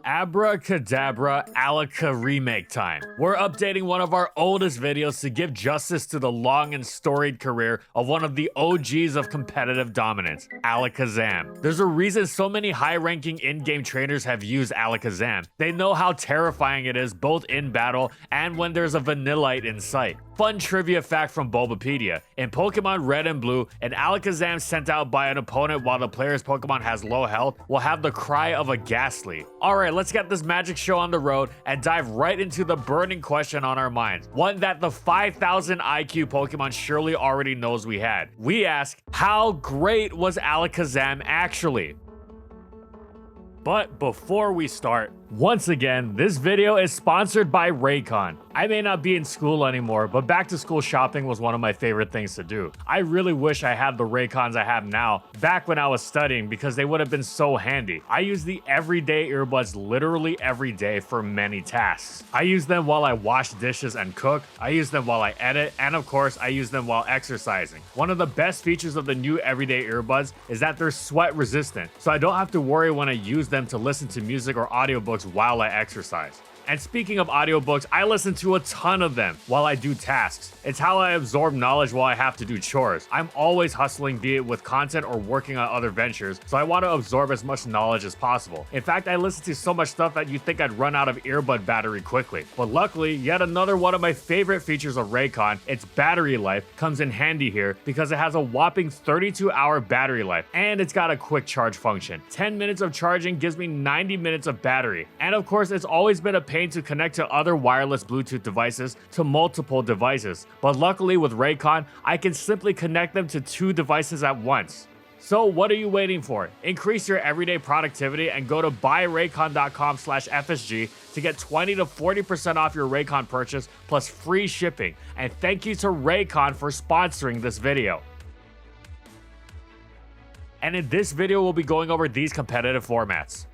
Abracadabra Alaka remake time. We're updating one of our oldest videos to give justice to the long and storied career of one of the OGs of competitive dominance, Alakazam. There's a reason so many high-ranking in-game trainers have used Alakazam. They know how terrifying it is both in battle and when there's a Vanillite in sight. Fun trivia fact from Bulbapedia. In Pokemon Red and Blue, an Alakazam sent out by an opponent while the player's Pokemon has low health will have the cry of a Ghastly. Alright, let's get this magic show on the road and dive right into the burning question on our minds. One that the 5,000 IQ Pokemon surely already knows we had. We ask, how great was Alakazam actually? But before we start, once again, this video is sponsored by Raycon. I may not be in school anymore, but back to school shopping was one of my favorite things to do. I really wish I had the Raycons I have now back when I was studying because they would have been so handy. I use the everyday earbuds literally every day for many tasks. I use them while I wash dishes and cook, I use them while I edit, and of course, I use them while exercising. One of the best features of the new everyday earbuds is that they're sweat resistant, so I don't have to worry when I use them to listen to music or audiobooks while I exercise. And speaking of audiobooks, I listen to a ton of them while I do tasks. It's how I absorb knowledge while I have to do chores. I'm always hustling, be it with content or working on other ventures, so I want to absorb as much knowledge as possible. In fact, I listen to so much stuff that you'd think I'd run out of earbud battery quickly. But luckily, yet another one of my favorite features of Raycon, its battery life, comes in handy here because it has a whopping 32-hour battery life, and it's got a quick charge function. 10 minutes of charging gives me 90 minutes of battery. And of course, it's always been a pain to connect to other wireless Bluetooth devices to multiple devices. But luckily with Raycon, I can simply connect them to 2 devices at once. So what are you waiting for? Increase your everyday productivity and go to buyraycon.com/FSG to get 20 to 40% off your Raycon purchase plus free shipping. And thank you to Raycon for sponsoring this video. And in this video, we'll be going over these competitive formats.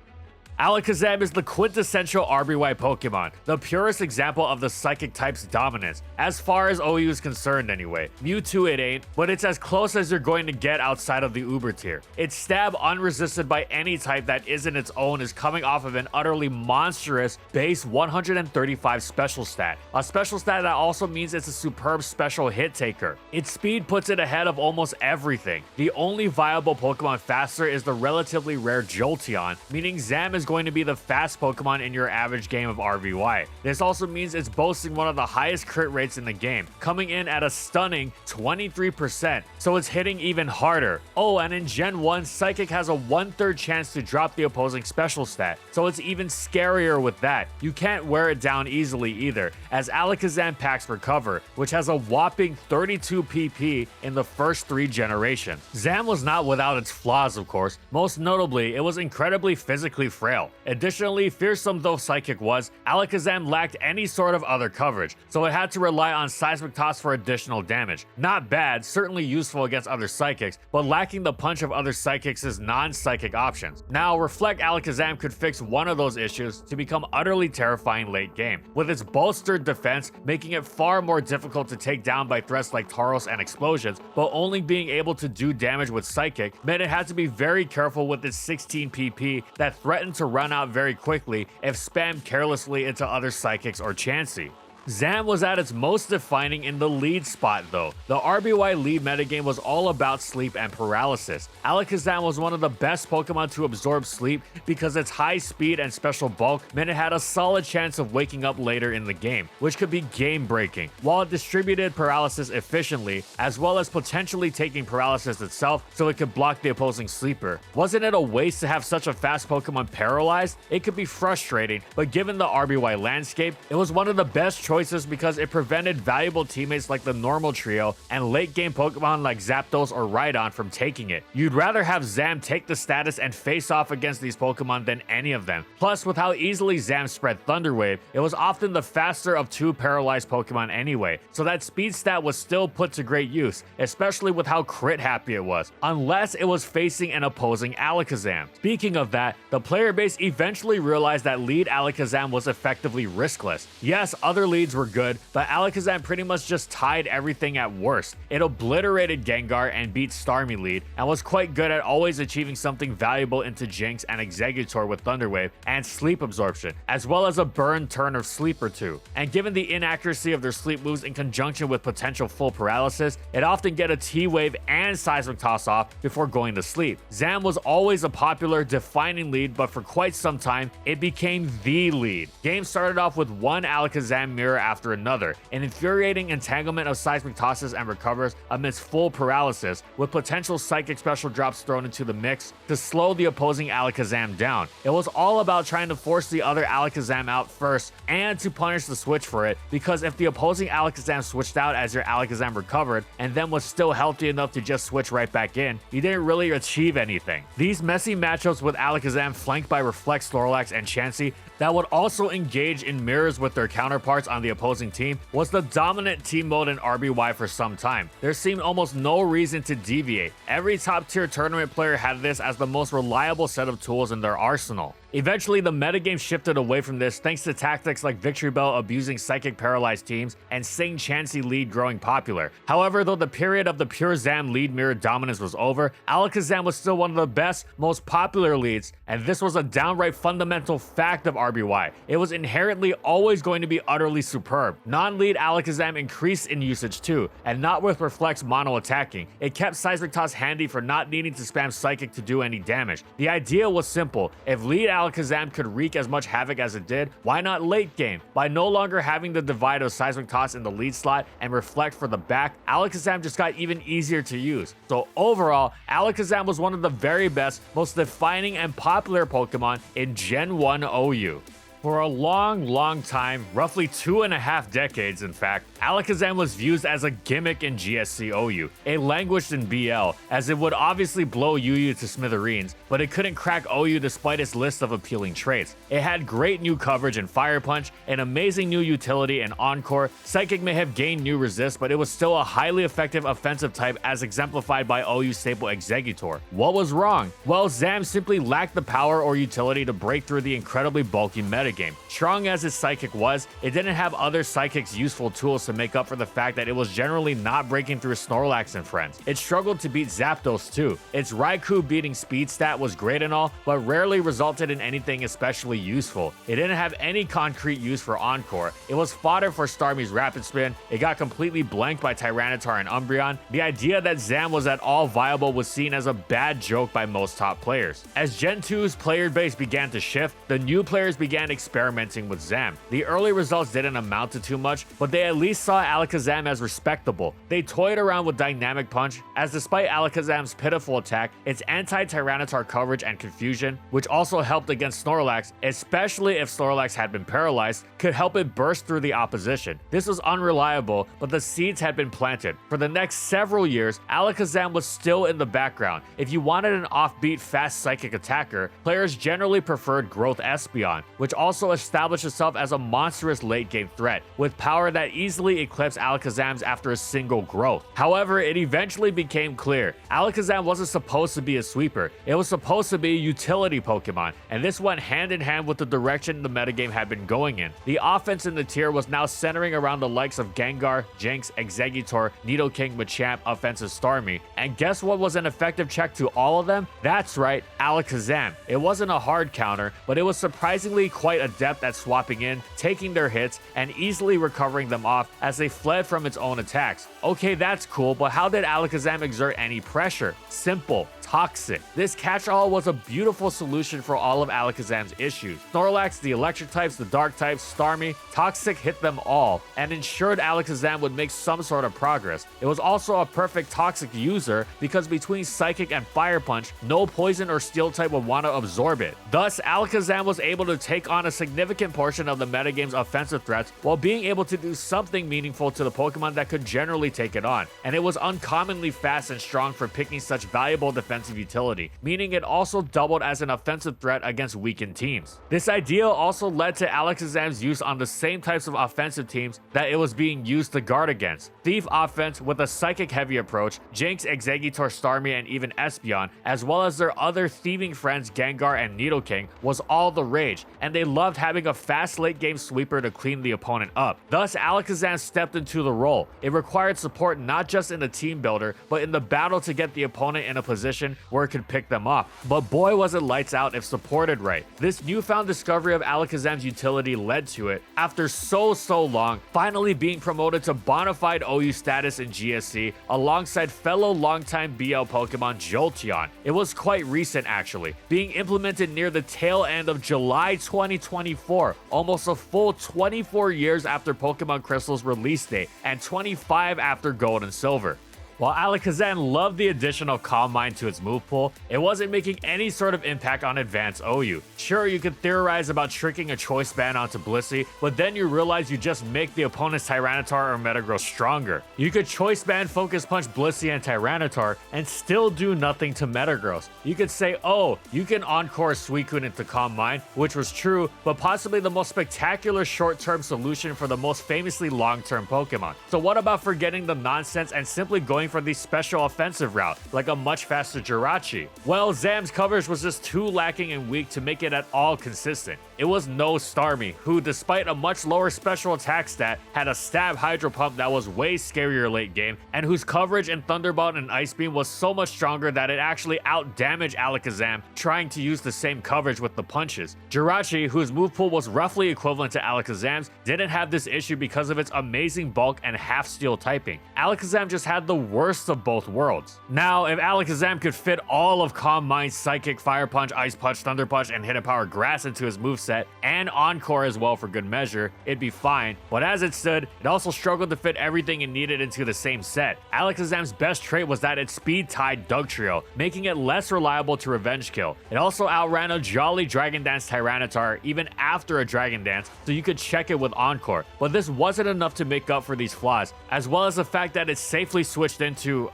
Alakazam is the quintessential RBY Pokemon, the purest example of the Psychic type's dominance, as far as OU is concerned anyway. Mewtwo it ain't, but it's as close as you're going to get outside of the Uber tier. Its stab unresisted by any type that isn't its own is coming off of an utterly monstrous base 135 special stat. A special stat that also means it's a superb special hit taker. Its speed puts it ahead of almost everything. The only viable Pokemon faster is the relatively rare Jolteon, meaning Zam is going to be the fast Pokemon in your average game of RVY. This also means it's boasting one of the highest crit rates in the game, coming in at a stunning 23%, so it's hitting even harder. Oh, and in Gen 1, Psychic has a 1/3 chance to drop the opposing special stat, so it's even scarier with that. You can't wear it down easily either, as Alakazam packs Recover, which has a whopping 32 PP in the first 3 generations. Zam was not without its flaws, of course. Most notably, it was incredibly physically frail. Additionally, fearsome though Psychic was, Alakazam lacked any sort of other coverage, so it had to rely on Seismic Toss for additional damage. Not bad, certainly useful against other Psychics, but lacking the punch of other Psychics' non-Psychic options. Now, Reflect Alakazam could fix one of those issues to become utterly terrifying late game, with its bolstered defense making it far more difficult to take down by threats like Tauros and Explosions, but only being able to do damage with Psychic meant it had to be very careful with its 16 PP that threatened to run out very quickly if spammed carelessly into other Psychics or Chansey. Zam was at its most defining in the lead spot though. The RBY lead metagame was all about sleep and paralysis. Alakazam was one of the best Pokemon to absorb sleep because its high speed and special bulk meant it had a solid chance of waking up later in the game, which could be game breaking, while it distributed paralysis efficiently, as well as potentially taking paralysis itself so it could block the opposing sleeper. Wasn't it a waste to have such a fast Pokemon paralyzed? It could be frustrating, but given the RBY landscape, it was one of the best choices because it prevented valuable teammates like the normal trio and late game Pokemon like Zapdos or Rhydon from taking it. You'd rather have Zam take the status and face off against these Pokemon than any of them. Plus, with how easily Zam spread Thunder Wave, it was often the faster of 2 paralyzed Pokemon anyway, so that speed stat was still put to great use, especially with how crit happy it was, unless it was facing an opposing Alakazam. Speaking of that, the player base eventually realized that lead Alakazam was effectively riskless. Yes, other leads leads were good, but Alakazam pretty much just tied everything at worst. It obliterated Gengar and beat Starmie lead, and was quite good at always achieving something valuable into Jinx and Exeggutor with Thunder Wave and Sleep Absorption, as well as a burn turn of Sleep or two. And given the inaccuracy of their sleep moves in conjunction with potential full paralysis, it often get a T-Wave and Seismic Toss off before going to sleep. Zam was always a popular, defining lead, but for quite some time, it became the lead. Games started off with one Alakazam mirror after another, an infuriating entanglement of Seismic Tosses and recovers amidst full paralysis, with potential Psychic special drops thrown into the mix to slow the opposing Alakazam down. It was all about trying to force the other Alakazam out first and to punish the switch for it, because if the opposing Alakazam switched out as your Alakazam recovered and then was still healthy enough to just switch right back in, you didn't really achieve anything. These messy matchups with Alakazam flanked by Reflect, Snorlax, and Chansey that would also engage in mirrors with their counterparts on the opposing team was the dominant team mode in RBY for some time. There seemed almost no reason to deviate. Every top tier tournament player had this as the most reliable set of tools in their arsenal. Eventually, the metagame shifted away from this thanks to tactics like Victory Bell abusing Psychic paralyzed teams and Sing Chansey lead growing popular. However, though the period of the pure Zam lead mirror dominance was over, Alakazam was still one of the best, most popular leads, and this was a downright fundamental fact of RBY. It was inherently always going to be utterly superb. Non-lead Alakazam increased in usage too, and not with Reflex mono attacking. It kept Seismic Toss handy for not needing to spam Psychic to do any damage. The idea was simple: if lead Alakazam could wreak as much havoc as it did, why not late game? By no longer having the divide of Seismic Toss in the lead slot and Reflect for the back, Alakazam just got even easier to use. So overall, Alakazam was one of the very best, most defining and popular Pokemon in Gen 1 OU. For a long time, roughly 2.5 decades in fact, Alakazam was viewed as a gimmick in GSC OU. It languished in BL, as it would obviously blow UU to smithereens, but it couldn't crack OU despite its list of appealing traits. It had great new coverage in Fire Punch, an amazing new utility in Encore. Psychic may have gained new resist, but it was still a highly effective offensive type as exemplified by OU staple Exeggutor. What was wrong? Well, Zam simply lacked the power or utility to break through the incredibly bulky metagame. Strong as its Psychic was, it didn't have other Psychic's useful tools to make up for the fact that it was generally not breaking through Snorlax and friends. It struggled to beat Zapdos too. Its Raikou beating speed stat was great and all, but rarely resulted in anything especially useful. It didn't have any concrete use for Encore. It was fodder for Starmie's Rapid Spin. It got completely blanked by Tyranitar and Umbreon. The idea that Zam was at all viable was seen as a bad joke by most top players. As Gen 2's player base began to shift, the new players began experimenting with Zam. The early results didn't amount to too much, but they at least saw Alakazam as respectable. They toyed around with Dynamic Punch, as despite Alakazam's pitiful attack, its anti-Tyranitar coverage and confusion, which also helped against Snorlax, especially if Snorlax had been paralyzed, could help it burst through the opposition. This was unreliable, but the seeds had been planted. For the next several years, Alakazam was still in the background. If you wanted an offbeat, fast Psychic attacker, players generally preferred Growth Espeon, which also established itself as a monstrous late-game threat, with power that easily eclipsed Alakazam's after a single growth. However, it eventually became clear Alakazam wasn't supposed to be a sweeper. It was supposed to be a utility Pokemon, and this went hand in hand with the direction the metagame had been going in. The offense in the tier was now centering around the likes of Gengar, Jinx, Exeggutor, Nidoking, Machamp, offensive Starmie, and guess what was an effective check to all of them? That's right, Alakazam. It wasn't a hard counter, but it was surprisingly quite adept at swapping in, taking their hits, and easily recovering them off as they fled from its own attacks. Okay, that's cool, but how did Alakazam exert any pressure? Simple. Toxic. This catch-all was a beautiful solution for all of Alakazam's issues. Snorlax, the electric types, the dark types, Starmie, Toxic hit them all and ensured Alakazam would make some sort of progress. It was also a perfect Toxic user because between Psychic and Fire Punch, no poison or steel type would want to absorb it. Thus, Alakazam was able to take on a significant portion of the metagame's offensive threats while being able to do something meaningful to the Pokemon that could generally take it on. And it was uncommonly fast and strong for picking such valuable defensive defensive utility, meaning it also doubled as an offensive threat against weakened teams. This idea also led to Alakazam's use on the same types of offensive teams that it was being used to guard against. Thief offense with a psychic heavy approach, Jynx, Exeggutor, Starmie, and even Espeon, as well as their other thieving friends Gengar and Nidoking, was all the rage, and they loved having a fast late game sweeper to clean the opponent up. Thus, Alakazam stepped into the role. It required support not just in the team builder, but in the battle to get the opponent in a position where it could pick them off. But boy was it lights out if supported right. This newfound discovery of Alakazam's utility led to it, after so long, finally being promoted to bonafide OU status in GSC alongside fellow longtime BL Pokemon Jolteon. It was quite recent actually, being implemented near the tail end of July 2024, almost a full 24 years after Pokemon Crystal's release date and 25 after Gold and Silver. While Alakazam loved the addition of Calm Mind to its move pool, it wasn't making any sort of impact on advanced OU. Sure, you could theorize about tricking a Choice Band onto Blissey, but then you realize you just make the opponent's Tyranitar or Metagross stronger. You could Choice Band Focus Punch Blissey and Tyranitar and still do nothing to Metagross. You could say, oh, you can Encore Suicune into Calm Mind, which was true, but possibly the most spectacular short-term solution for the most famously long-term Pokemon. So what about forgetting the nonsense and simply going for the special offensive route, like a much faster Jirachi? Well, Zam's coverage was just too lacking and weak to make it at all consistent. It was no Starmie, who despite a much lower special attack stat, had a stab Hydro Pump that was way scarier late game, and whose coverage in Thunderbolt and Ice Beam was so much stronger that it actually out-damaged Alakazam trying to use the same coverage with the punches. Jirachi, whose move pool was roughly equivalent to Alakazam's, didn't have this issue because of its amazing bulk and half-steel typing. Alakazam just had the worst of both worlds. Now, if Alakazam could fit all of Calm Mind's Psychic, Fire Punch, Ice Punch, Thunder Punch, and Hidden Power Grass into his moveset, and Encore as well for good measure, it'd be fine. But as it stood, it also struggled to fit everything it needed into the same set. Alakazam's best trait was that it speed-tied Dugtrio, making it less reliable to revenge kill. It also outran a jolly Dragon Dance Tyranitar even after a Dragon Dance, so you could check it with Encore. But this wasn't enough to make up for these flaws, as well as the fact that it safely switched into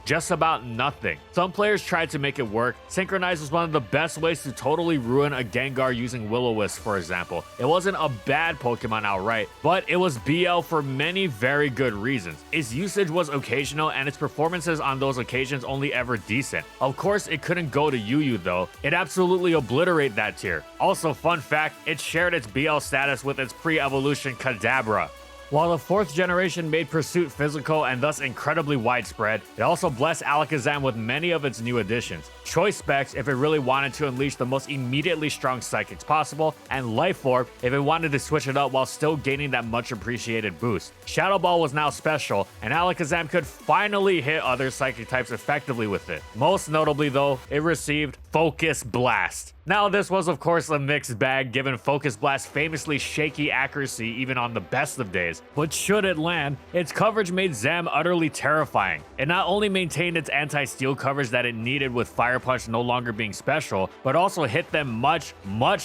just about nothing. Some players tried to make it work. Synchronize was one of the best ways to totally ruin a Gengar using Will-O-Wisp, for example. It wasn't a bad Pokemon outright, but it was BL for many very good reasons. Its usage was occasional and its performances on those occasions only ever decent. Of course, it couldn't go to UU though. It absolutely obliterated that tier. Also, fun fact, it shared its BL status with its pre-evolution Kadabra. While the 4th generation made Pursuit physical and thus incredibly widespread, it also blessed Alakazam with many of its new additions. Choice Specs if it really wanted to unleash the most immediately strong Psychics possible, and Life Orb if it wanted to switch it up while still gaining that much appreciated boost. Shadow Ball was now special, and Alakazam could finally hit other Psychic types effectively with it. Most notably though, it received Focus Blast. Now this was of course a mixed bag given Focus Blast's famously shaky accuracy even on the best of days, but should it land, its coverage made Zam utterly terrifying. It not only maintained its anti-steal coverage that it needed with Fire Punch no longer being special, but also hit them much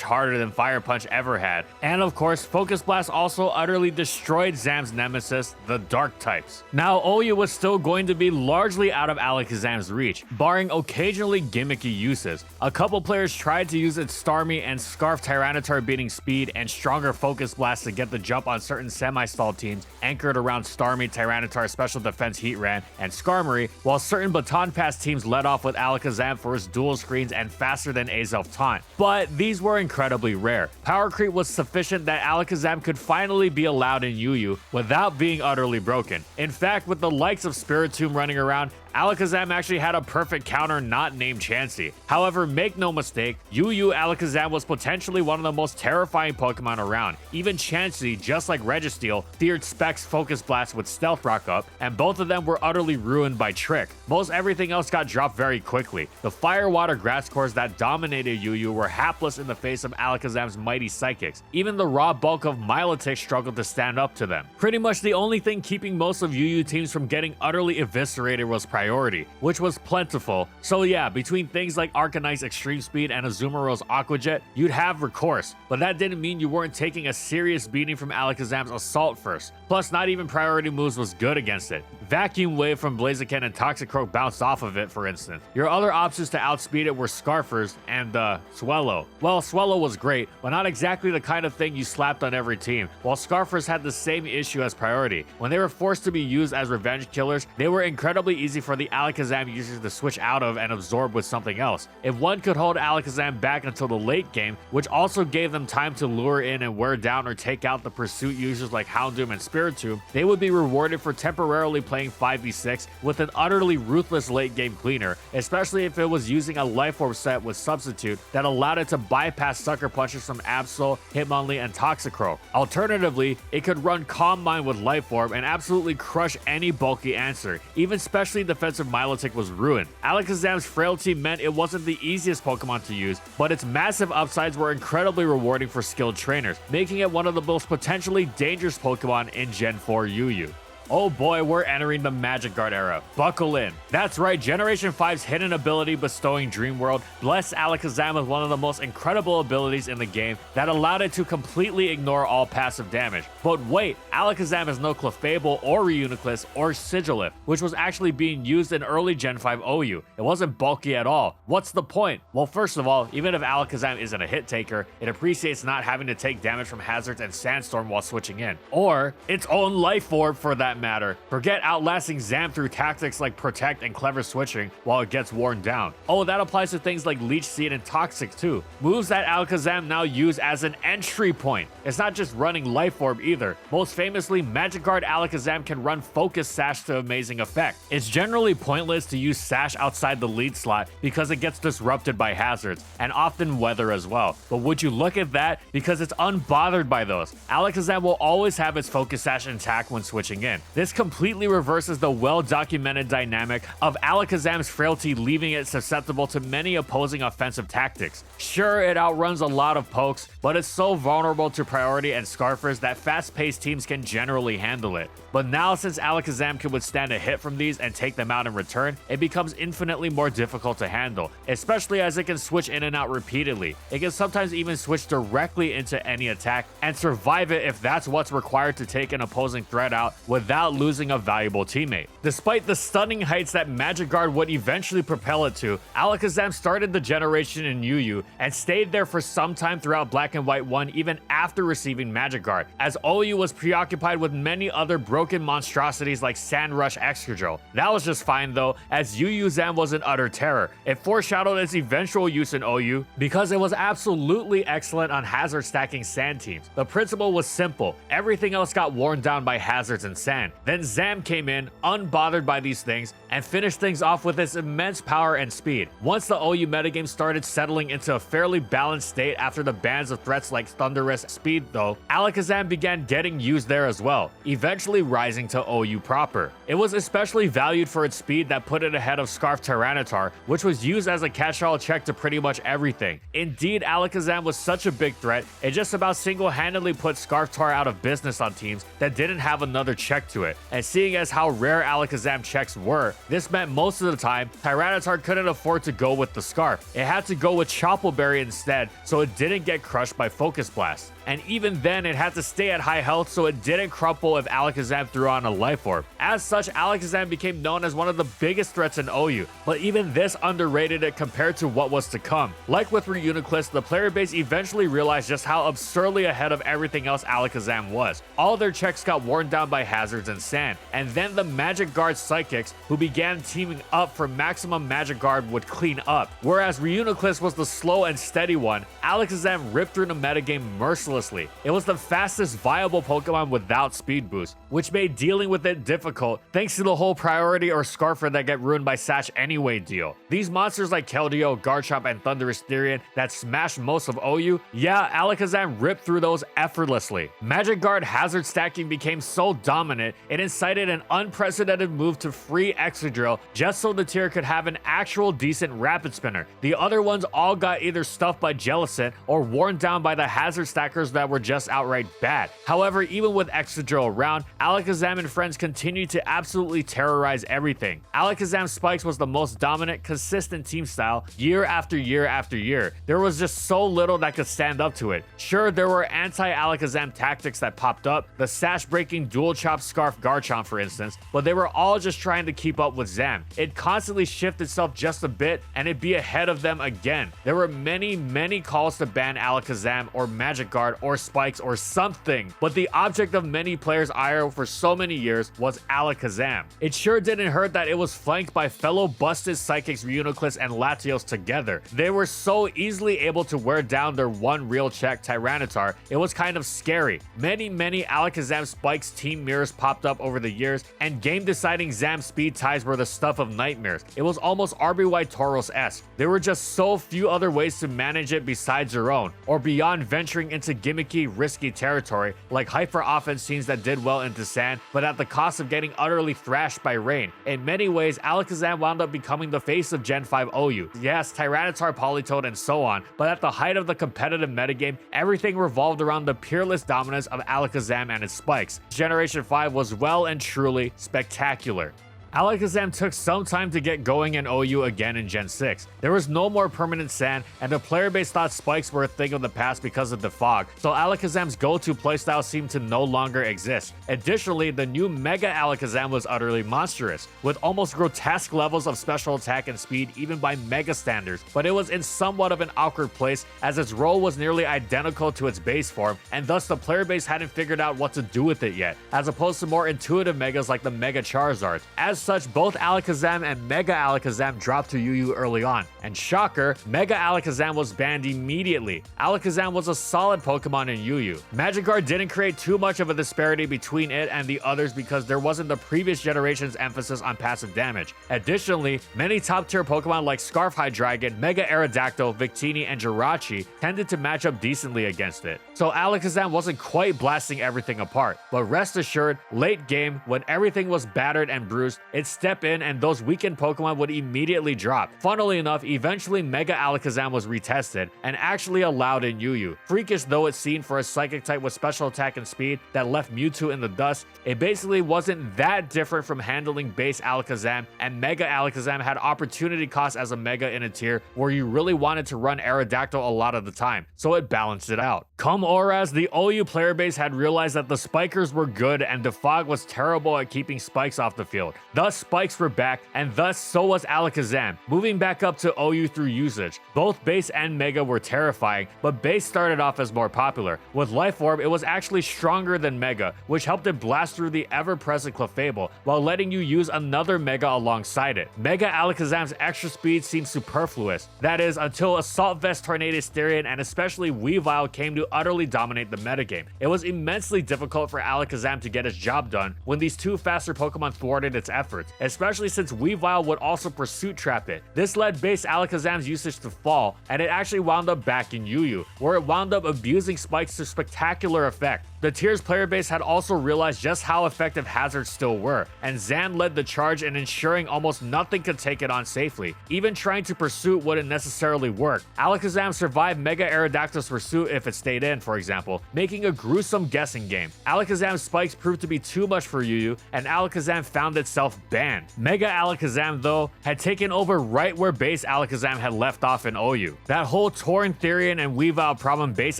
harder than Fire Punch ever had. And of course, Focus Blast also utterly destroyed Zam's nemesis, the Dark types. Now OU was still going to be largely out of Alakazam's reach, barring occasionally gimmicky uses. A couple players tried to use its Starmie and Scarf Tyranitar beating speed and stronger Focus Blast to get the jump on certain semi-stall teams anchored around Starmie, Tyranitar, Special Defense Heatran, and Skarmory, while certain Baton Pass teams led off with Alakazam for its dual screens and faster than Azelf Taunt. But these were incredibly rare. Power creep was sufficient that Alakazam could finally be allowed in UU without being utterly broken. In fact, with the likes of Spiritomb running around, Alakazam actually had a perfect counter not named Chansey. However, make no mistake, UU Alakazam was potentially one of the most terrifying Pokemon around. Even Chansey, just like Registeel, feared Specs Focus Blast with Stealth Rock up, and both of them were utterly ruined by Trick. Most everything else got dropped very quickly. The Fire, Water, Grass cores that dominated UU were hapless in the face of Alakazam's mighty Psychics. Even the raw bulk of Milotic struggled to stand up to them. Pretty much the only thing keeping most of UU teams from getting utterly eviscerated was priority, which was plentiful. So yeah, between things like Arcanite's Extreme Speed and Azumaro's Aqua Jet, you'd have recourse, but that didn't mean you weren't taking a serious beating from Alakazam's Assault first. Plus, not even priority moves was good against it. Vacuum Wave from Blaziken and Toxicroak bounced off of it, for instance. Your other options to outspeed it were Scarfers and Swellow. Well, Swellow was great, but not exactly the kind of thing you slapped on every team, while Scarfers had the same issue as priority. When they were forced to be used as revenge killers, they were incredibly easy for the Alakazam users to switch out of and absorb with something else. If one could hold Alakazam back until the late game, which also gave them time to lure in and wear down or take out the pursuit users like Houndoom and Spiritomb, they would be rewarded for temporarily playing 5v6 with an utterly ruthless late game cleaner, especially if it was using a Life Orb set with Substitute that allowed it to bypass Sucker Punches from Absol, Hitmonlee, and Toxicroak. Alternatively, it could run Calm Mind with Life Orb and absolutely crush any bulky answer. Even specially defensive Milotic was ruined. Alakazam's frailty meant it wasn't the easiest Pokemon to use, but its massive upsides were incredibly rewarding for skilled trainers, making it one of the most potentially dangerous Pokemon in Gen 4 UU. Oh boy, we're entering the Magic Guard era. Buckle in. That's right, Generation 5's hidden ability bestowing Dream World blessed Alakazam with one of the most incredible abilities in the game that allowed it to completely ignore all passive damage. But wait, Alakazam has no Clefable or Reuniclus or Sigilif, which was actually being used in early Gen 5 OU. It wasn't bulky at all. What's the point? Well, first of all, even if Alakazam isn't a hit taker, it appreciates not having to take damage from hazards and Sandstorm while switching in. Or its own Life Orb for that matter. Forget outlasting Zam through tactics like Protect and clever switching while it gets worn down. Oh, that applies to things like Leech Seed and Toxic too. Moves that Alakazam now use as an entry point. It's not just running Life Orb either. Most famously, Magic Guard Alakazam can run Focus Sash to amazing effect. It's generally pointless to use Sash outside the lead slot because it gets disrupted by hazards, and often weather as well. But would you look at that? Because it's unbothered by those. Alakazam will always have its Focus Sash intact when switching in. This completely reverses the well-documented dynamic of Alakazam's frailty, leaving it susceptible to many opposing offensive tactics. Sure, it outruns a lot of pokes, but it's so vulnerable to priority and Scarfers that fast-paced teams can generally handle it. But now, since Alakazam can withstand a hit from these and take them out in return, it becomes infinitely more difficult to handle, especially as it can switch in and out repeatedly. It can sometimes even switch directly into any attack and survive it if that's what's required to take an opposing threat out without losing a valuable teammate. Despite the stunning heights that Magic Guard would eventually propel it to, Alakazam started the generation in UU and stayed there for some time throughout Black and White 1 even after receiving Magic Guard, as OU was preoccupied with many other broken monstrosities like Sandrush Excadrill. That was just fine though, as UU Zam was an utter terror. It foreshadowed its eventual use in OU because it was absolutely excellent on hazard stacking sand teams. The principle was simple, everything else got worn down by hazards and sand. Then Zam came in, unbothered by these things, and finished things off with its immense power and speed. Once the OU metagame started settling into a fairly balanced state after the bans of threats like Thunderous Speed though, Alakazam began getting used there as well, eventually rising to OU proper. It was especially valued for its speed that put it ahead of Scarf Tyranitar, which was used as a catch-all check to pretty much everything. Indeed, Alakazam was such a big threat, it just about single-handedly put Scarf Tar out of business on teams that didn't have another check to it. And seeing as how rare Alakazam checks were, this meant most of the time, Tyranitar couldn't afford to go with the Scarf. It had to go with Choppleberry instead, so it didn't get crushed by Focus Blast. And even then, it had to stay at high health so it didn't crumple if Alakazam threw on a Life Orb. As such, Alakazam became known as one of the biggest threats in OU, but even this underrated it compared to what was to come. Like with Reuniclus, the player base eventually realized just how absurdly ahead of everything else Alakazam was. All their checks got worn down by hazards and sand, and then the Magic Guard Psychics, who began teaming up for maximum Magic Guard, would clean up. Whereas Reuniclus was the slow and steady one, Alakazam ripped through the metagame mercilessly. It was the fastest viable Pokemon without speed boost, which made dealing with it difficult thanks to the whole priority or Scarfer that get ruined by Sash anyway deal. These monsters like Keldeo, Garchomp, and Thunderous Therian that smashed most of OU, yeah, Alakazam ripped through those effortlessly. Magic Guard hazard stacking became so dominant it, it incited an unprecedented move to free Excadrill just so the tier could have an actual decent rapid spinner. The other ones all got either stuffed by Jellicent or worn down by the hazard stackers that were just outright bad. However, even with Excadrill around, Alakazam and friends continued to absolutely terrorize everything. Alakazam Spikes was the most dominant, consistent team style year after year after year. There was just so little that could stand up to it. Sure, there were anti-Alakazam tactics that popped up, the sash-breaking dual chop Scarf Garchomp for instance, but they were all just trying to keep up with Zam. It constantly shifted itself just a bit and it'd be ahead of them again. There were many calls to ban Alakazam or Magic Guard or Spikes or something, but the object of many players' ire for so many years was Alakazam. It sure didn't hurt that it was flanked by fellow busted Psychics Reuniclus and Latios together. They were so easily able to wear down their one real check Tyranitar, it was kind of scary. Many Alakazam Spikes team mirrors popped up over the years, and game-deciding Zam speed ties were the stuff of nightmares. It was almost RBY Tauros-esque. There were just so few other ways to manage it besides your own, or beyond venturing into gimmicky, risky territory like hyper-offense teams that did well into Sand, but at the cost of getting utterly thrashed by Rain. In many ways, Alakazam wound up becoming the face of Gen 5 OU. Yes, Tyranitar, Politoed, and so on, but at the height of the competitive metagame, everything revolved around the peerless dominance of Alakazam and its Spikes. Generation 5 was well and truly spectacular. Alakazam took some time to get going in OU again in Gen 6. There was no more permanent sand, and the player base thought spikes were a thing of the past because of the fog, so Alakazam's go-to playstyle seemed to no longer exist. Additionally, the new Mega Alakazam was utterly monstrous, with almost grotesque levels of special attack and speed even by Mega standards, but it was in somewhat of an awkward place as its role was nearly identical to its base form, and thus the player base hadn't figured out what to do with it yet, as opposed to more intuitive Megas like the Mega Charizard. As such, both Alakazam and Mega Alakazam dropped to UU early on, and shocker, Mega Alakazam was banned immediately. Alakazam was a solid Pokemon in UU. Magikarp didn't create too much of a disparity between it and the others because there wasn't the previous generation's emphasis on passive damage. Additionally, many top tier Pokemon like Scarf Hydreigon, Mega Aerodactyl, Victini, and Jirachi tended to match up decently against it. So Alakazam wasn't quite blasting everything apart, but rest assured, late game, when everything was battered and bruised, it'd step in and those weakened Pokemon would immediately drop. Funnily enough, eventually Mega Alakazam was retested and actually allowed in UU. Freakish though it seemed for a Psychic type with special attack and speed that left Mewtwo in the dust, it basically wasn't that different from handling base Alakazam, and Mega Alakazam had opportunity cost as a Mega in a tier where you really wanted to run Aerodactyl a lot of the time, so it balanced it out. Come Oraz, the OU player base had realized that the Spikers were good and the Fog was terrible at keeping Spikes off the field. Thus, Spikes were back, and thus so was Alakazam, moving back up to OU through usage. Both Base and Mega were terrifying, but Base started off as more popular. With Life Orb, it was actually stronger than Mega, which helped it blast through the ever-present Clefable, while letting you use another Mega alongside it. Mega Alakazam's extra speed seemed superfluous. That is, until Assault Vest, Tornadus, Therian, and especially Weavile came to utterly dominate the metagame. It was immensely difficult for Alakazam to get its job done when these two faster Pokemon thwarted its efforts, especially since Weavile would also Pursuit Trap it. This led base Alakazam's usage to fall, and it actually wound up back in UU, where it wound up abusing Spikes to spectacular effect. The tier's player base had also realized just how effective hazards still were, and Zan led the charge in ensuring almost nothing could take it on safely. Even trying to pursue wouldn't necessarily work. Alakazam survived Mega Aerodactyl's pursuit if it stayed in, for example, making a gruesome guessing game. Alakazam's Spikes proved to be too much for UU, and Alakazam found itself banned. Mega Alakazam, though, had taken over right where base Alakazam had left off in OU. That whole Tauren, Therian, and Weavile problem base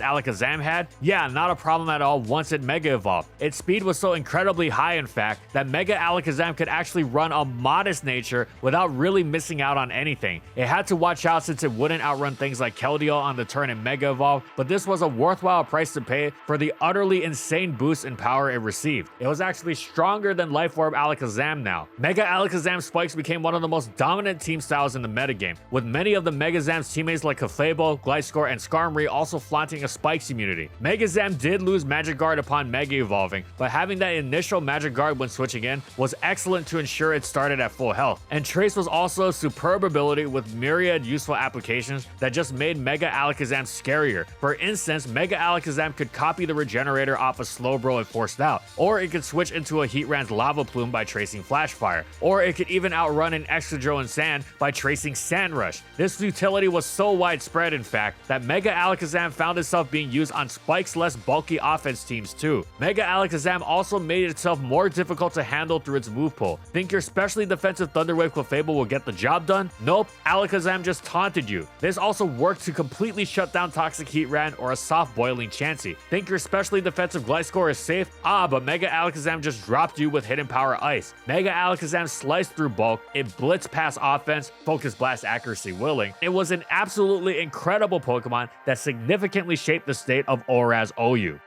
Alakazam had? Yeah, not a problem at all once it Mega Evolved. Its speed was so incredibly high, in fact, that Mega Alakazam could actually run a modest nature without really missing out on anything. It had to watch out since it wouldn't outrun things like Keldeo on the turn in Mega Evolve, but this was a worthwhile price to pay for the utterly insane boost in power it received. It was actually stronger than Life Orb Alakazam now. Mega Alakazam Spikes became one of the most dominant team styles in the metagame, with many of the Megazam's teammates like Clefable, Gliscor, and Skarmory also flaunting a Spikes immunity. Megazam did lose Magic Guard upon Mega Evolving, but having that initial Magic Guard when switching in was excellent to ensure it started at full health. And Trace was also a superb ability with myriad useful applications that just made Mega Alakazam scarier. For instance, Mega Alakazam could copy the Regenerator off a Slowbro if forced out, or it could switch into a Heatran's Lava Plume by tracing Flash Fire, or it could even outrun an Excadrill in Sand by tracing Sand Rush. This utility was so widespread, in fact, that Mega Alakazam found itself being used on Spike's less bulky offense teams too. Mega Alakazam also made itself more difficult to handle through its move pool. Think your specially defensive Thunder Wave Clefable will get the job done? Nope, Alakazam just taunted you. This also worked to completely shut down Toxic Heatran or a soft Boiling Chansey. Think your specially defensive Gliscor is safe? But Mega Alakazam just dropped you with Hidden Power Ice. Mega Alakazam sliced through bulk, it blitz past offense, Focus Blast accuracy willing. It was an absolutely incredible Pokemon that significantly shaped the state of ORAS OU.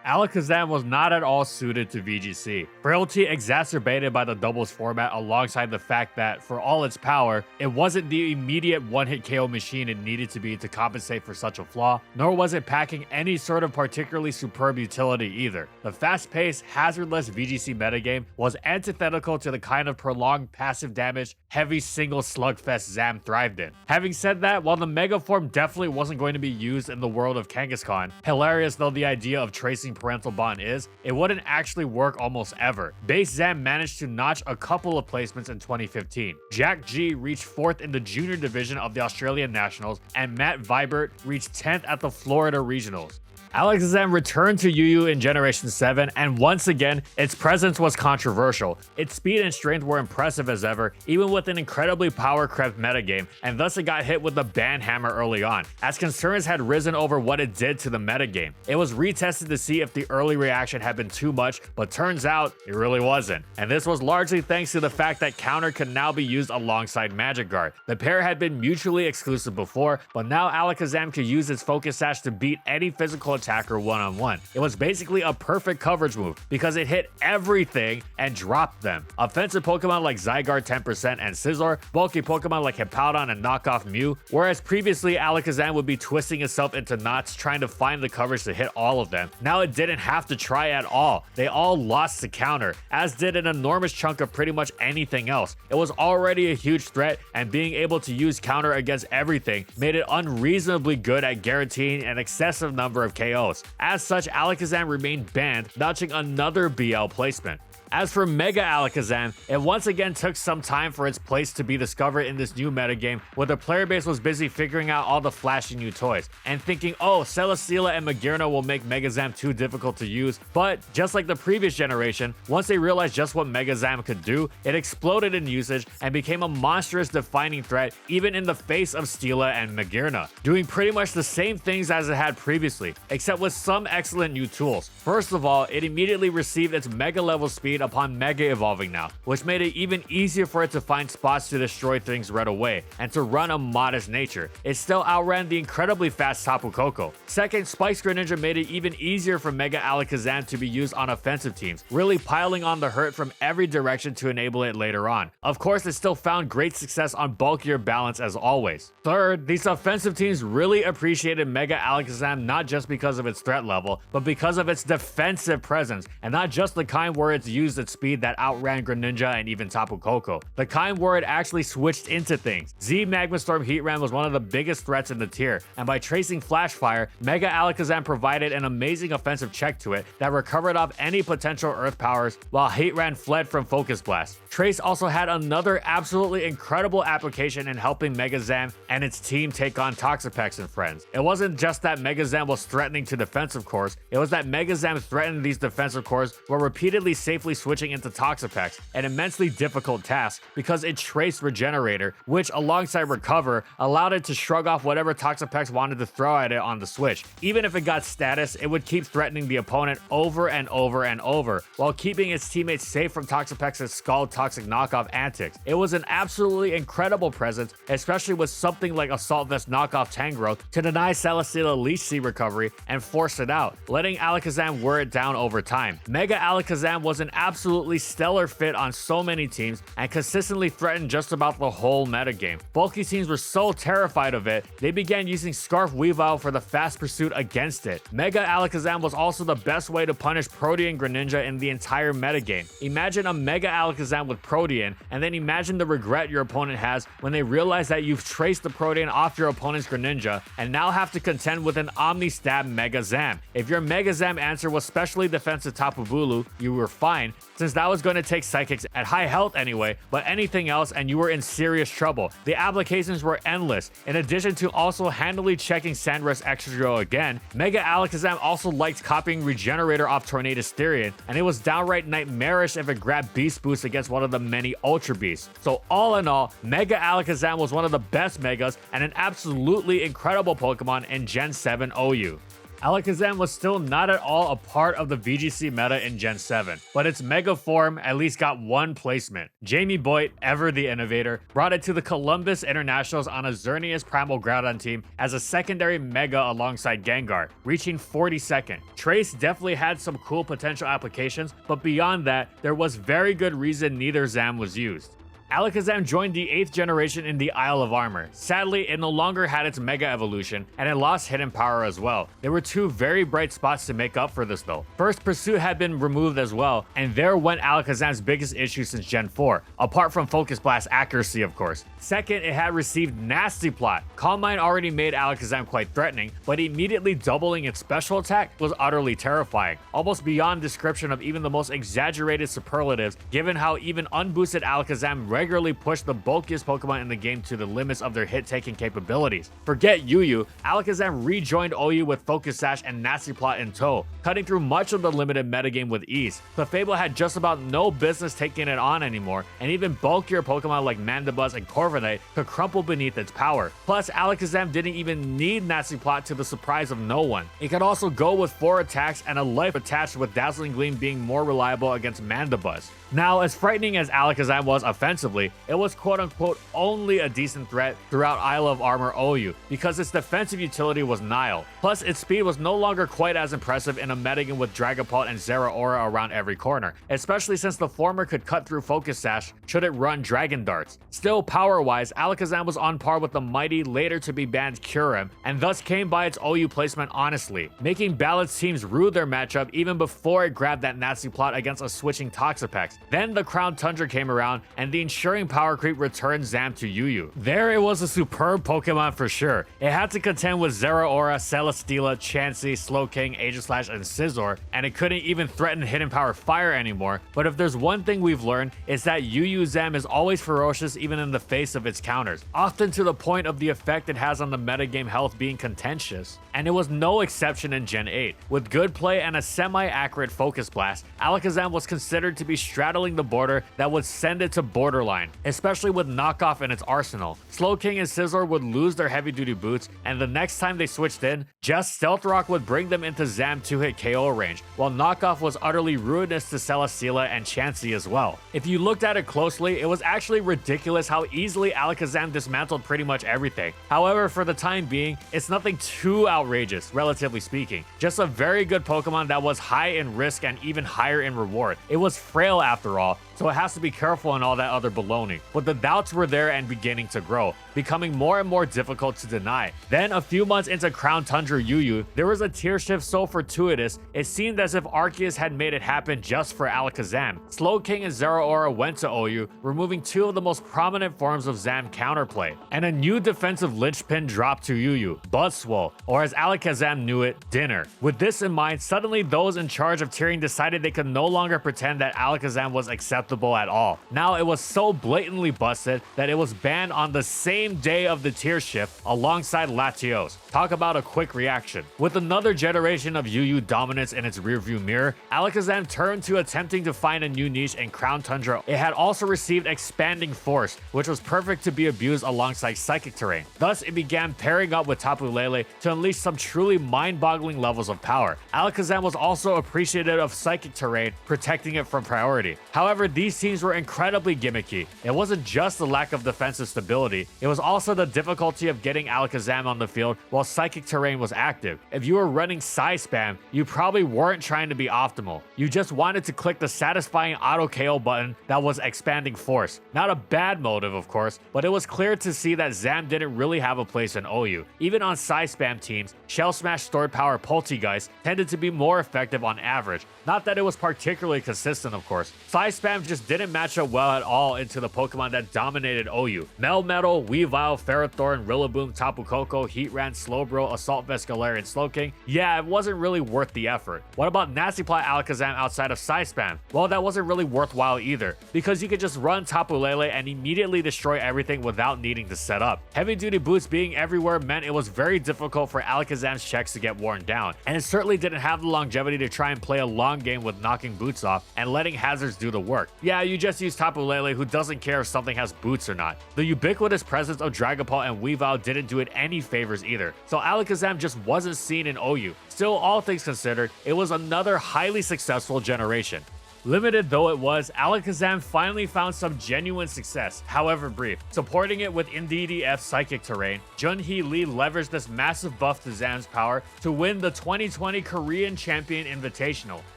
Alakazam was not at all suited to VGC. Frailty exacerbated by the doubles format alongside the fact that, for all its power, it wasn't the immediate one-hit KO machine it needed to be to compensate for such a flaw, nor was it packing any sort of particularly superb utility either. The fast-paced, hazardless VGC metagame was antithetical to the kind of prolonged passive damage, heavy single slugfest Zam thrived in. Having said that, while the Mega Form definitely wasn't going to be used in the world of Kangaskhan, hilarious though the idea of tracing Parental Bond is, it wouldn't actually work almost ever. Base Zam managed to notch a couple of placements in 2015. Jack G reached 4th in the junior division of the Australian Nationals, and Matt Vibert reached 10th at the Florida Regionals. Alakazam returned to UU in Generation 7, and once again, its presence was controversial. Its speed and strength were impressive as ever, even with an incredibly power-crept metagame, and thus it got hit with the ban hammer early on, as concerns had risen over what it did to the metagame. It was retested to see if the early reaction had been too much, but turns out it really wasn't. And this was largely thanks to the fact that Counter could now be used alongside Magic Guard. The pair had been mutually exclusive before, but now Alakazam could use its Focus Sash to beat any physical attacker one-on-one. It was basically a perfect coverage move because it hit everything and dropped them. Offensive Pokemon like Zygarde 10% and Scizor, bulky Pokemon like Hippowdon and knockoff Mew, whereas previously Alakazam would be twisting itself into knots trying to find the coverage to hit all of them. Now it didn't have to try at all. They all lost to Counter, as did an enormous chunk of pretty much anything else. It was already a huge threat, and being able to use Counter against everything made it unreasonably good at guaranteeing an excessive number of KOs. As such, Alakazam remained banned, notching another BL placement. As for Mega Alakazam, it once again took some time for its place to be discovered in this new metagame, where the player base was busy figuring out all the flashy new toys, and thinking, oh, Celesteela and Magearna will make Megazam too difficult to use, but just like the previous generation, once they realized just what Megazam could do, it exploded in usage and became a monstrous defining threat even in the face of Steela and Magearna, doing pretty much the same things as it had previously, except with some excellent new tools. First of all, it immediately received its Mega level speed upon Mega Evolving now, which made it even easier for it to find spots to destroy things right away, and to run a modest nature. It still outran the incredibly fast Tapu Koko. Second, Spike's Greninja made it even easier for Mega Alakazam to be used on offensive teams, really piling on the hurt from every direction to enable it later on. Of course, it still found great success on bulkier balance as always. Third, these offensive teams really appreciated Mega Alakazam not just because of its threat level, but because of its defensive presence, and not just the kind where it's used at speed that outran Greninja and even Tapu Koko. The kind where it actually switched into things. Z Magma Storm Heatran was one of the biggest threats in the tier, and by tracing Flash Fire, Mega Alakazam provided an amazing offensive check to it that recovered off any potential Earth powers, while Heatran fled from Focus Blast. Trace also had another absolutely incredible application in helping Megazam and its team take on Toxapex and friends. It wasn't just that Megazam was threatening to defensive cores, it was that Megazam threatened these defensive cores while repeatedly safely switching into Toxapex, an immensely difficult task because it traced Regenerator, which alongside Recover allowed it to shrug off whatever Toxapex wanted to throw at it on the switch. Even if it got status, it would keep threatening the opponent over and over and over, while keeping its teammates safe from Toxapex's Scald Toxic knockoff antics. It was an absolutely incredible presence, especially with something like Assault Vest knockoff Tangrowth to deny Celesteela Leech Seed recovery and force it out, letting Alakazam wear it down over time. Mega Alakazam was an absolutely stellar fit on so many teams and consistently threatened just about the whole metagame. Bulky teams were so terrified of it, they began using Scarf Weavile for the fast pursuit against it. Mega Alakazam was also the best way to punish Protean Greninja in the entire metagame. Imagine a Mega Alakazam with Protean, and then imagine the regret your opponent has when they realize that you've traced the Protean off your opponent's Greninja and now have to contend with an Omni Stab Mega Zam. If your Mega Zam answer was specially defensive Tapu Bulu, you were fine, since that was going to take Psychics at high health anyway, but anything else and you were in serious trouble. The applications were endless. In addition to also handily checking Sandrus Extra again, Mega Alakazam also liked copying Regenerator off Tornadus Therian, and it was downright nightmarish if it grabbed Beast Boost against one of the many Ultra Beasts. So all in all, Mega Alakazam was one of the best Megas and an absolutely incredible Pokemon in Gen 7 OU. Alakazam was still not at all a part of the VGC meta in Gen 7, but its Mega form at least got one placement. Jamie Boyd, ever the innovator, brought it to the Columbus Internationals on a Xerneas Primal Groudon team as a secondary Mega alongside Gengar, reaching 42nd. Trace definitely had some cool potential applications, but beyond that, there was very good reason neither Zam was used. Alakazam joined the 8th generation in the Isle of Armor. Sadly, it no longer had its Mega Evolution, and it lost Hidden Power as well. There were two very bright spots to make up for this though. First, Pursuit had been removed as well, and there went Alakazam's biggest issue since Gen 4, apart from Focus Blast accuracy of course. Second, it had received Nasty Plot. Calm Mind already made Alakazam quite threatening, but immediately doubling its special attack was utterly terrifying, almost beyond description of even the most exaggerated superlatives, given how even unboosted Alakazam regularly pushed the bulkiest Pokemon in the game to the limits of their hit-taking capabilities. Forget Yu, Alakazam rejoined OU with Focus Sash and Nasty Plot in tow, cutting through much of the limited metagame with ease. Clefable had just about no business taking it on anymore, and even bulkier Pokemon like Mandibuzz and Corviknight could crumple beneath its power. Plus, Alakazam didn't even need Nasty Plot to the surprise of no one. It could also go with 4 attacks and a life attached, with Dazzling Gleam being more reliable against Mandibuzz. Now, as frightening as Alakazam was offensively, it was quote-unquote only a decent threat throughout Isle of Armor OU, because its defensive utility was nihil. Plus, its speed was no longer quite as impressive in a metagame with Dragapult and Zeraora around every corner, especially since the former could cut through Focus Sash should it run Dragon Darts. Still, power-wise, Alakazam was on par with the mighty, later to be banned Kyurem, and thus came by its OU placement honestly, making balanced teams rue their matchup even before it grabbed that Nasty Plot against a switching Toxapex. Then the Crown Tundra came around, and the ensuring power creep returned Zam to Yu. There it was a superb Pokemon for sure. It had to contend with Zeraora, Celesteela, Chansey, Slowking, Aegislash, and Scizor, and it couldn't even threaten Hidden Power Fire anymore. But if there's one thing we've learned, it's that Yu Zam is always ferocious even in the face of its counters, often to the point of the effect it has on the metagame health being contentious. And it was no exception in Gen 8. With good play and a semi-accurate Focus Blast, Alakazam was considered to be straddling the border that would send it to borderline, especially with Knockoff in its arsenal. Slowking and Scizor would lose their heavy-duty boots, and the next time they switched in, just Stealth Rock would bring them into Zam 2-hit KO range, while Knockoff was utterly ruinous to Celesteela and Chansey as well. If you looked at it closely, it was actually ridiculous how easily Alakazam dismantled pretty much everything. However, for the time being, it's nothing too outrageous, relatively speaking. Just a very good Pokemon that was high in risk and even higher in reward. It was frail after all, so it has to be careful and all that other baloney. But the doubts were there and beginning to grow, becoming more and more difficult to deny. Then, a few months into Crown Tundra Yu, there was a tier shift so fortuitous, it seemed as if Arceus had made it happen just for Alakazam. Slowking and Zeraora went to OU, removing 2 of the most prominent forms of Zam counterplay. And a new defensive linchpin dropped to Yu, Buzzswole, or as Alakazam knew it, Dinner. With this in mind, suddenly those in charge of tiering decided they could no longer pretend that Alakazam was acceptable at all. Now, it was so blatantly busted that it was banned on the same day of the tier shift alongside Latios. Talk about a quick reaction. With another generation of Yu dominance in its rearview mirror, Alakazam turned to attempting to find a new niche in Crown Tundra. It had also received Expanding Force, which was perfect to be abused alongside Psychic Terrain. Thus, it began pairing up with Tapu Lele to unleash some truly mind-boggling levels of power. Alakazam was also appreciative of Psychic Terrain, protecting it from priority. However, these teams were incredibly gimmicky. It wasn't just the lack of defensive stability, it was also the difficulty of getting Alakazam on the field while Psychic Terrain was active. If you were running Psy Spam, you probably weren't trying to be optimal. You just wanted to click the satisfying auto KO button that was Expanding Force. Not a bad motive, of course, but it was clear to see that Zam didn't really have a place in OU. Even on Psy Spam teams, Shell Smash Stored Power Poltegeist tended to be more effective on average. Not that it was particularly consistent, of course. Psy Spam just didn't match up well at all into the Pokemon that dominated OU. Melmetal, Weavile, Ferrothorn, Rillaboom, Tapu Koko, Heatran, Slowbro, Assault Vest, Galarian, Slowking. Yeah, it wasn't really worth the effort. What about Nasty Plot Alakazam outside of Psy Spam? Well, that wasn't really worthwhile either, because you could just run Tapu Lele and immediately destroy everything without needing to set up. Heavy duty boots being everywhere meant it was very difficult for Alakazam's checks to get worn down, and it certainly didn't have the longevity to try and play a long game with knocking boots off and letting hazards do the work. Yeah, you just use Tapu Lele, who doesn't care if something has boots or not. The ubiquitous presence of Dragapult and Weavile didn't do it any favors either, so Alakazam just wasn't seen in OU. Still, all things considered, it was another highly successful generation. Limited though it was, Alakazam finally found some genuine success, however brief. Supporting it with NDDF Psychic Terrain, Junhee Lee leveraged this massive buff to Zam's power to win the 2020 Korean Champion Invitational.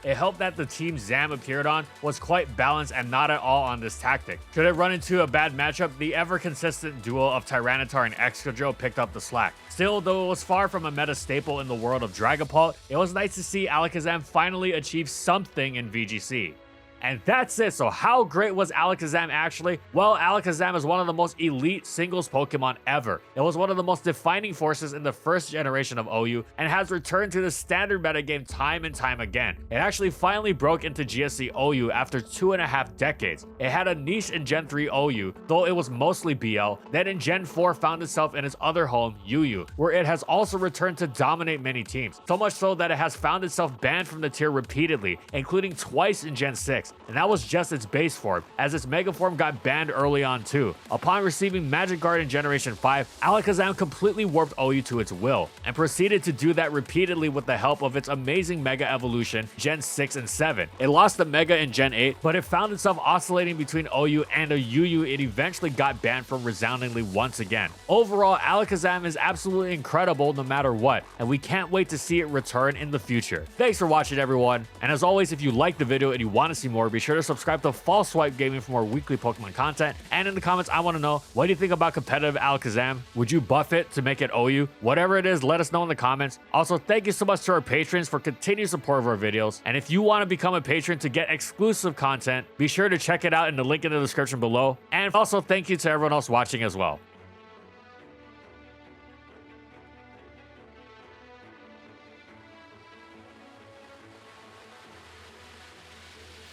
It helped that the team Zam appeared on was quite balanced and not at all on this tactic. Should it run into a bad matchup, the ever-consistent duo of Tyranitar and Excadrill picked up the slack. Still, though it was far from a meta staple in the world of Dragapult, it was nice to see Alakazam finally achieve something in VGC. And that's it. So how great was Alakazam actually? Well, Alakazam is one of the most elite singles Pokemon ever. It was one of the most defining forces in the first generation of OU and has returned to the standard metagame time and time again. It actually finally broke into GSC OU after 2.5 decades. It had a niche in Gen 3 OU, though it was mostly BL. Then in Gen 4 found itself in its other home, UU, where it has also returned to dominate many teams. So much so that it has found itself banned from the tier repeatedly, including twice in Gen 6. And that was just its base form, as its Mega form got banned early on too. Upon receiving Magic Guard in Generation 5, Alakazam completely warped OU to its will, and proceeded to do that repeatedly with the help of its amazing Mega Evolution Gen 6 and 7. It lost the Mega in Gen 8, but it found itself oscillating between OU and a UU it eventually got banned from resoundingly once again. Overall, Alakazam is absolutely incredible no matter what, and we can't wait to see it return in the future. Thanks for watching, everyone, and as always, if you liked the video and you want to see more, be sure to subscribe to False Swipe Gaming for more weekly Pokemon content. And in the comments, I want to know, what do you think about competitive Alakazam? Would you buff it to make it OU? Whatever it is, let us know in the comments. Also, thank you so much to our patrons for continued support of our videos. And if you want to become a patron to get exclusive content, be sure to check it out in the link in the description below. And also, thank you to everyone else watching as well.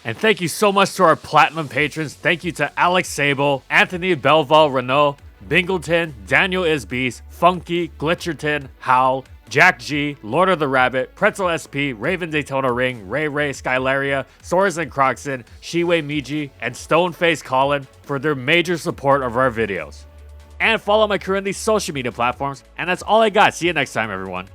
And thank you so much to our Platinum patrons. Thank you to Alex Sable, Anthony Belval Renault, Bingleton, Daniel Isbeast, Funky, Glitcherton, Howl, Jack G, Lord of the Rabbit, Pretzel SP, Raven Daytona Ring, Ray Ray, Skylaria, Soares and Croxon, Shiwei Miji, and Stoneface Colin for their major support of our videos. And follow my crew on these social media platforms. And that's all I got. See you next time, everyone.